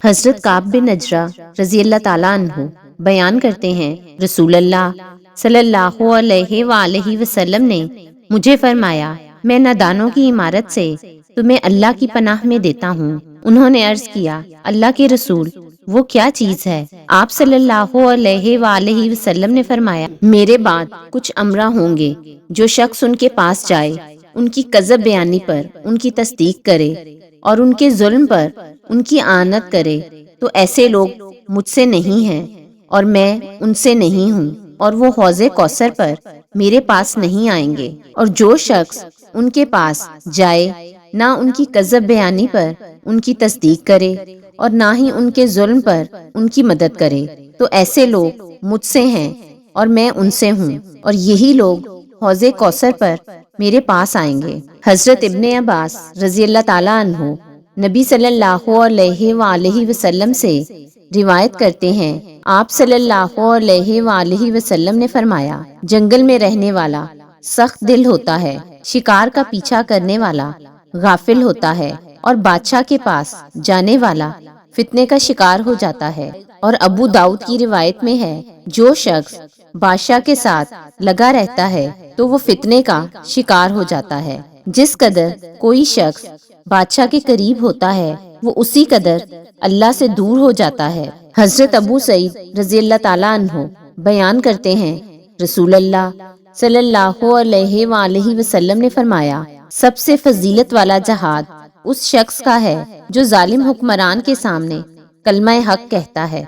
حضرت کعب بن عجرہ رضی اللہ تعالیٰ عنہ بیان کرتے ہیں، رسول اللہ صلی اللہ علیہ وآلہ وسلم نے مجھے فرمایا، میں نادانوں کی عمارت سے تمہیں اللہ کی پناہ میں دیتا ہوں۔ انہوں نے عرض کیا، اللہ کے رسول، وہ کیا چیز ہے؟ آپ صلی اللہ علیہ وآلہ وسلم نے فرمایا، میرے بعد کچھ امرا ہوں گے، جو شخص ان کے پاس جائے، ان کی کذب بیانی پر ان کی تصدیق کرے اور ان کے ظلم پر ان کی اعانت کرے، تو ایسے لوگ مجھ سے نہیں ہیں اور میں ان سے نہیں ہوں، اور وہ حوض کوثر پر میرے پاس نہیں آئیں گے۔ اور جو شخص ان کے پاس جائے، نہ ان کی کذب بیانی پر ان کی تصدیق کرے اور نہ ہی ان کے ظلم پر ان کی مدد کرے، تو ایسے لوگ مجھ سے ہیں اور میں ان سے ہوں، اور یہی لوگ حوض کوثر پر میرے پاس آئیں گے۔ حضرت ابن عباس رضی اللہ تعالیٰ عنہ نبی صلی اللہ علیہ وآلہ وسلم سے روایت کرتے ہیں، آپ صلی اللہ علیہ وآلہ وسلم نے فرمایا، جنگل میں رہنے والا سخت دل ہوتا ہے، شکار کا پیچھا کرنے والا غافل ہوتا ہے، اور بادشاہ کے پاس جانے والا فتنے کا شکار ہو جاتا ہے۔ اور ابو داؤد کی روایت میں ہے، جو شخص بادشاہ کے ساتھ لگا رہتا ہے تو وہ فتنے کا شکار ہو جاتا ہے۔ جس قدر کوئی شخص بادشاہ کے قریب ہوتا ہے، وہ اسی قدر اللہ سے دور ہو جاتا ہے۔ حضرت ابو سعید رضی اللہ تعالیٰ عنہ بیان کرتے ہیں، رسول اللہ صلی اللہ علیہ وآلہ وسلم نے فرمایا، سب سے فضیلت والا جہاد اس شخص کا ہے جو ظالم حکمران کے سامنے کلمہ حق کہتا ہے۔